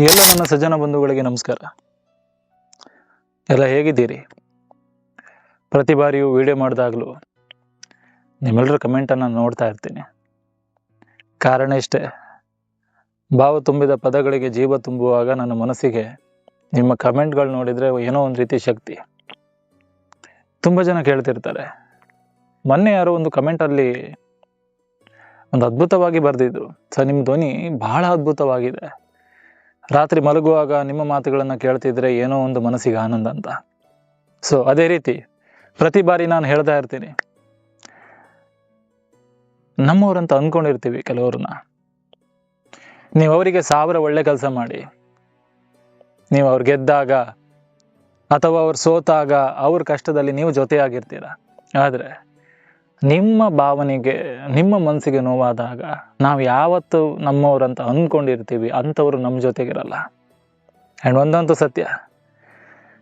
ಎಲ್ಲ ನನ್ನ ಸಜ್ಜನ ಬಂಧುಗಳಿಗೆ ನಮಸ್ಕಾರ. ಎಲ್ಲ ಹೇಗಿದ್ದೀರಿ? ಪ್ರತಿ ಬಾರಿಯೂ ವಿಡಿಯೋ ಮಾಡಿದಾಗಲೂ ನಿಮ್ಮೆಲ್ಲರ ಕಮೆಂಟನ್ನು ನೋಡ್ತಾ ಇರ್ತೀನಿ. ಕಾರಣ ಇಷ್ಟೇ, ಭಾವ ತುಂಬಿದ ಪದಗಳಿಗೆ ಜೀವ ತುಂಬುವಾಗ ನನ್ನ ಮನಸ್ಸಿಗೆ ನಿಮ್ಮ ಕಮೆಂಟ್ಗಳು ನೋಡಿದರೆ ಏನೋ ಒಂದು ರೀತಿ ಶಕ್ತಿ. ತುಂಬ ಜನ ಕೇಳ್ತಿರ್ತಾರೆ, ಮೊನ್ನೆ ಯಾರೋ ಒಂದು ಕಮೆಂಟಲ್ಲಿ ಒಂದು ಅದ್ಭುತವಾಗಿ ಬರೆದಿದ್ದು, ಸರ್ ನಿಮ್ಮ ಧ್ವನಿ ಬಹಳ ಅದ್ಭುತವಾಗಿದೆ, ರಾತ್ರಿ ಮಲಗುವಾಗ ನಿಮ್ಮ ಮಾತುಗಳನ್ನು ಕೇಳ್ತಿದ್ರೆ ಏನೋ ಒಂದು ಮನಸ್ಸಿಗೆ ಆನಂದ ಅಂತ. ಸೊ ಅದೇ ರೀತಿ ಪ್ರತಿ ಬಾರಿ ನಾನು ಹೇಳ್ತಾ ಇರ್ತೀನಿ, ನಮ್ಮವ್ರಂತ ಅಂದ್ಕೊಂಡಿರ್ತೀವಿ ಕೆಲವ್ರನ್ನ. ನೀವು ಅವರಿಗೆ 1000 ಒಳ್ಳೆ ಕೆಲಸ ಮಾಡಿ, ನೀವು ಅವ್ರು ಗೆದ್ದಾಗ ಅಥವಾ ಅವ್ರು ಸೋತಾಗ ಅವ್ರ ಕಷ್ಟದಲ್ಲಿ ನೀವು ಜೊತೆಯಾಗಿರ್ತೀರ. ಆದರೆ ನಿಮ್ಮ ಭಾವನೆಗೆ, ನಿಮ್ಮ ಮನಸ್ಸಿಗೆ ನೋವಾದಾಗ ನಾವು ಯಾವತ್ತು ನಮ್ಮವ್ರಂತ ಅಂದ್ಕೊಂಡಿರ್ತೀವಿ ಅಂಥವ್ರು ನಮ್ಮ ಜೊತೆಗಿರಲ್ಲ. ಆ್ಯಂಡ್ ಒಂದಂತೂ ಸತ್ಯ,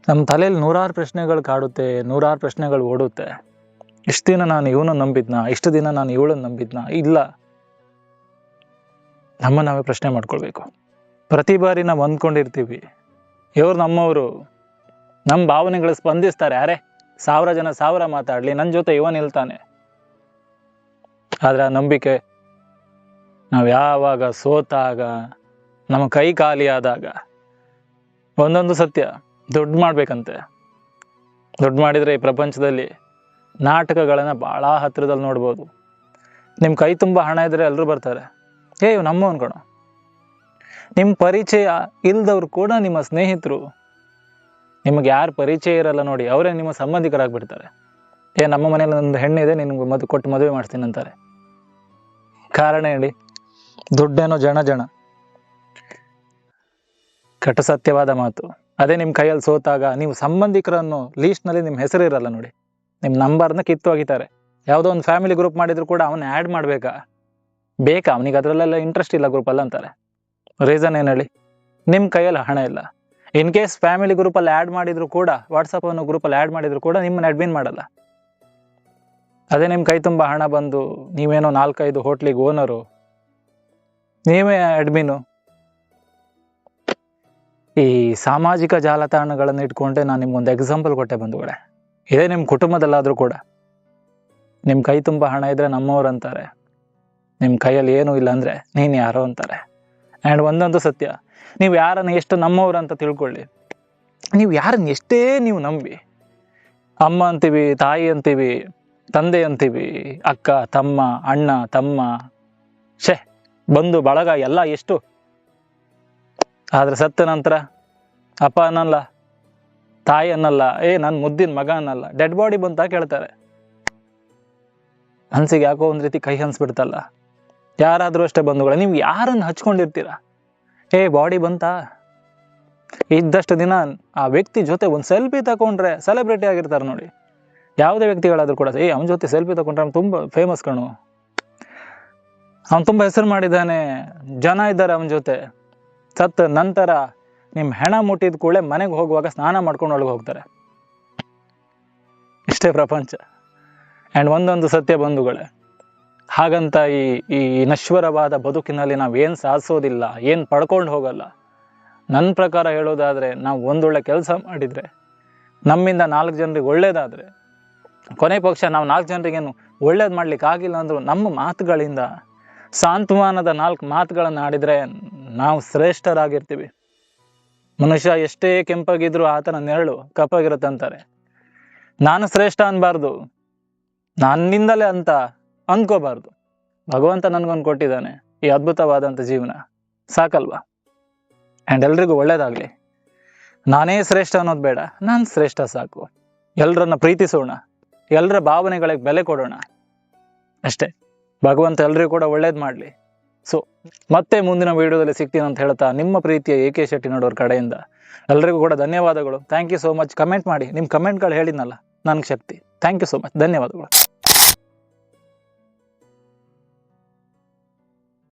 ನಮ್ಮ ತಲೆಯಲ್ಲಿ 100 ಪ್ರಶ್ನೆಗಳು ಕಾಡುತ್ತೆ, 100 ಪ್ರಶ್ನೆಗಳು ಓಡುತ್ತೆ. ಇಷ್ಟು ದಿನ ನಾನು ಇವನು ನಂಬಿದ್ನಾ, ಇಷ್ಟು ದಿನ ನಾನು ಇವಳನ್ನು ನಂಬಿದ್ನಾ? ಇಲ್ಲ, ನಾವೇ ಪ್ರಶ್ನೆ ಮಾಡ್ಕೊಳ್ಬೇಕು. ಪ್ರತಿ ಬಾರಿ ನಾವು ಅಂದ್ಕೊಂಡಿರ್ತೀವಿ ಇವ್ರು ನಮ್ಮವರು, ನಮ್ಮ ಭಾವನೆಗಳು ಸ್ಪಂದಿಸ್ತಾರೆ, ಯಾರೇ 1000 ಜನ 1000 ಮಾತಾಡಲಿ, ನನ್ನ ಜೊತೆ ಇವನ್ ನಿಲ್ತಾನೆ. ಆದರೆ ಆ ನಂಬಿಕೆ ನಾವು ಯಾವಾಗ ಸೋತಾಗ, ನಮ್ಮ ಕೈ ಖಾಲಿಯಾದಾಗ, ಒಂದೊಂದು ಸತ್ಯ, ದುಡ್ಡು ಮಾಡ್ಬೇಕಂತೆ. ದುಡ್ಡು ಮಾಡಿದರೆ ಈ ಪ್ರಪಂಚದಲ್ಲಿ ನಾಟಕಗಳನ್ನು ಭಾಳ ಹತ್ತಿರದಲ್ಲಿ ನೋಡ್ಬೋದು. ನಿಮ್ಮ ಕೈ ತುಂಬ ಹಣ ಇದ್ದರೆ ಎಲ್ಲರೂ ಬರ್ತಾರೆ, ಇವ್ ನಮ್ಮ ಅನ್ಕೊಣ. ನಿಮ್ಮ ಪರಿಚಯ ಇಲ್ದವ್ರು ಕೂಡ ನಿಮ್ಮ ಸ್ನೇಹಿತರು, ನಿಮಗೆ ಯಾರು ಪರಿಚಯ ಇರಲ್ಲ ನೋಡಿ, ಅವರೇ ನಿಮ್ಮ ಸಂಬಂಧಿಕರಾಗ್ಬಿಡ್ತಾರೆ. ನಮ್ಮ ಮನೇಲಿ ಒಂದು ಹೆಣ್ಣಿದೆ, ನಿನ್ಗೆ ಕೊಟ್ಟು ಮದುವೆ ಮಾಡ್ತೀನಿ ಅಂತಾರೆ. ಕಾರಣ ಹೇಳಿ, ದುಡ್ಡೇನೋ ಜನ. ಕಟ ಸತ್ಯವಾದ ಮಾತು. ಅದೇ ನಿಮ್ಮ ಕೈಯಲ್ಲಿ ಸೋತಾಗ ನೀವು ಸಂಬಂಧಿಕರನ್ನು ಲೀಸ್ಟ್ನಲ್ಲಿ ನಿಮ್ಮ ಹೆಸರು ಇರಲ್ಲ ನೋಡಿ, ನಿಮ್ಮ ನಂಬರ್ನ ಕಿತ್ತು ಹೋಗಿತಾರೆ. ಯಾವುದೋ ಒಂದು ಫ್ಯಾಮಿಲಿ ಗ್ರೂಪ್ ಮಾಡಿದ್ರು ಕೂಡ ಅವನ್ನ ಆ್ಯಡ್ ಮಾಡಬೇಕಾ, ಅವನಿಗೆ ಅದರಲ್ಲೆಲ್ಲ ಇಂಟ್ರೆಸ್ಟ್ ಇಲ್ಲ ಗ್ರೂಪಲ್ಲಿ ಅಂತಾರೆ. ರೀಸನ್ ಏನು ಹೇಳಿ? ನಿಮ್ಮ ಕೈಯಲ್ಲಿ ಹಣ ಇಲ್ಲ. ಇನ್ ಕೇಸ್ ಫ್ಯಾಮಿಲಿ ಗ್ರೂಪಲ್ಲಿ ಆ್ಯಡ್ ಮಾಡಿದ್ರು ಕೂಡ, ವಾಟ್ಸಪ್ ಅನ್ನೋ ಗ್ರೂಪಲ್ಲಿ ಆ್ಯಡ್ ಮಾಡಿದ್ರು ಕೂಡ ನಿಮ್ಮನ್ನ ಅಡ್ಮಿನ್ ಮಾಡಲ್ಲ. ಅದೇ ನಿಮ್ಮ ಕೈ ತುಂಬ ಹಣ ಬಂದು ನೀವೇನೋ 4-5 ಹೋಟ್ಲಿಗೆ ಓನರು, ನೀವೇ ಅಡ್ಮಿನು. ಈ ಸಾಮಾಜಿಕ ಜಾಲತಾಣಗಳನ್ನು ಇಟ್ಕೊಂಡೆ ನಾನು ನಿಮ್ಗೊಂದು ಎಕ್ಸಾಂಪಲ್ ಕೊಟ್ಟೆ ಬಂಧುಗಳೇ. ಇದೇ ನಿಮ್ಮ ಕುಟುಂಬದಲ್ಲಾದರೂ ಕೂಡ ನಿಮ್ಮ ಕೈ ತುಂಬ ಹಣ ಇದ್ದರೆ ನಮ್ಮವ್ರು ಅಂತಾರೆ, ನಿಮ್ಮ ಕೈಯಲ್ಲಿ ಏನೂ ಇಲ್ಲ ಅಂದರೆ ನೀನು ಯಾರೋ ಅಂತಾರೆ. ಆ್ಯಂಡ್ ಒಂದಂತೂ ಸತ್ಯ, ನೀವು ಯಾರನ್ನು ಎಷ್ಟು ನಮ್ಮವ್ರು ಅಂತ ತಿಳ್ಕೊಳ್ಳಿ, ನೀವು ಯಾರನ್ನು ಎಷ್ಟೇ ನೀವು ನಂಬಿ, ಅಮ್ಮ ಅಂತೀವಿ, ತಾಯಿ ಅಂತೀವಿ, ತಂದೆ ಅಂತೀವಿ, ಅಕ್ಕ ತಮ್ಮ, ಅಣ್ಣ ತಮ್ಮ, ಬಂಧು ಬಳಗ ಎಲ್ಲ ಎಷ್ಟು, ಆದರೆ ಸತ್ತ ನಂತರ ಅಪ್ಪ ಅನ್ನಲ್ಲ, ತಾಯಿ ಅನ್ನಲ್ಲ, ನನ್ನ ಮುದ್ದಿನ ಮಗ ಅನ್ನಲ್ಲ, ಡೆಡ್ ಬಾಡಿ ಬಂತ ಕೇಳ್ತಾರೆ. ಮನ್ಸಿಗೆ ಯಾಕೋ ಒಂದು ರೀತಿ ಕೈ ಅನ್ಸ್ಬಿಡ್ತಲ್ಲ. ಯಾರಾದರೂ ಅಷ್ಟೇ ಬಂಧುಗಳೇ, ನೀವು ಯಾರನ್ನು ಹಚ್ಕೊಂಡಿರ್ತೀರ, ಬಾಡಿ ಬಂತಾ, ಇದ್ದಷ್ಟು ದಿನ ಆ ವ್ಯಕ್ತಿ ಜೊತೆ ಒಂದು ಸೆಲ್ಫಿ ತಗೊಂಡ್ರೆ ಸೆಲೆಬ್ರಿಟಿ ಆಗಿರ್ತಾರೆ ನೋಡಿ. ಯಾವುದೇ ವ್ಯಕ್ತಿಗಳಾದ್ರೂ ಕೂಡ, ಅವನ ಜೊತೆ ಸೆಲ್ಫಿ ತಗೊಂಡ್ರೆ ಅವ್ನು ತುಂಬ ಫೇಮಸ್ ಕಣು, ಅವ್ನು ತುಂಬ ಹೆಸರು ಮಾಡಿದ್ದಾನೆ, ಜನ ಇದ್ದಾರೆ ಅವನ ಜೊತೆ. ಸತ್ತ ನಂತರ ನಿಮ್ಮ ಹೆಣ ಮುಟ್ಟಿದ ಕೂಡಲೇ ಮನೆಗೆ ಹೋಗುವಾಗ ಸ್ನಾನ ಮಾಡ್ಕೊಂಡು ಒಳಗೆ ಹೋಗ್ತಾರೆ. ಇಷ್ಟೇ ಪ್ರಪಂಚ. ಆ್ಯಂಡ್ ಒಂದೊಂದು ಸತ್ಯ ಬಂಧುಗಳೇ, ಹಾಗಂತ ಈ ನಶ್ವರವಾದ ಬದುಕಿನಲ್ಲಿ ನಾವೇನು ಸಾಧಿಸೋದಿಲ್ಲ, ಏನು ಪಡ್ಕೊಂಡು ಹೋಗಲ್ಲ. ನನ್ನ ಪ್ರಕಾರ ಹೇಳೋದಾದರೆ, ನಾವು ಒಂದೊಳ್ಳೆ ಕೆಲಸ ಮಾಡಿದರೆ, ನಮ್ಮಿಂದ 4 ಜನರಿಗೆ ಒಳ್ಳೇದಾದರೆ, ಕೊನೆ ಪಕ್ಷ ನಾವು 4 ಜನರಿಗೇನು ಒಳ್ಳೇದು ಮಾಡ್ಲಿಕ್ಕೆ ಆಗಿಲ್ಲ ಅಂದರೂ ನಮ್ಮ ಮಾತುಗಳಿಂದ ಸಾಂತ್ವನದ 4 ಮಾತುಗಳನ್ನು ಆಡಿದರೆ ನಾವು ಶ್ರೇಷ್ಠರಾಗಿರ್ತೀವಿ. ಮನುಷ್ಯ ಎಷ್ಟೇ ಕೆಂಪಾಗಿದ್ರು ಆತನ ನೆರಳು ಕಪ್ಪಾಗಿರುತ್ತಂತಾರೆ. ನಾನು ಶ್ರೇಷ್ಠ ಅನ್ಬಾರ್ದು, ನನ್ನಿಂದಲೇ ಅಂತ ಅಂದ್ಕೋಬಾರ್ದು. ಭಗವಂತ ನನಗೊಂದು ಕೊಟ್ಟಿದ್ದಾನೆ ಈ ಅದ್ಭುತವಾದಂಥ ಜೀವನ, ಸಾಕಲ್ವಾ? ಆ್ಯಂಡ್ ಎಲ್ರಿಗೂ ಒಳ್ಳೇದಾಗಲಿ. ನಾನೇ ಶ್ರೇಷ್ಠ ಅನ್ನೋದು ಬೇಡ, ನಾನು ಶ್ರೇಷ್ಠ ಸಾಕು. ಎಲ್ಲರನ್ನ ಪ್ರೀತಿಸೋಣ, ಎಲ್ಲರ ಭಾವನೆಗಳಿಗೆ ಬೆಲೆ ಕೊಡೋಣ, ಅಷ್ಟೇ. ಭಗವಂತ ಎಲ್ರಿಗೂ ಕೂಡ ಒಳ್ಳೇದು ಮಾಡಲಿ. ಸೊ ಮತ್ತೆ ಮುಂದಿನ ವಿಡಿಯೋದಲ್ಲಿ ಸಿಗ್ತೀನಿ ಅಂತ ಹೇಳ್ತಾ, ನಿಮ್ಮ ಪ್ರೀತಿಯ AK ಶೆಟ್ಟಿನವರ ಕಡೆಯಿಂದ ಎಲ್ರಿಗೂ ಕೂಡ ಧನ್ಯವಾದಗಳು. Thank you so much. Comment ಮಾಡಿ, ನಿಮ್ಮ ಕಮೆಂಟ್ಗಳು ಹೇಳಿದ್ನಲ್ಲ ನನಗೆ ಶಕ್ತಿ. ಥ್ಯಾಂಕ್ ಯು ಸೋ ಮಚ್, ಧನ್ಯವಾದಗಳು.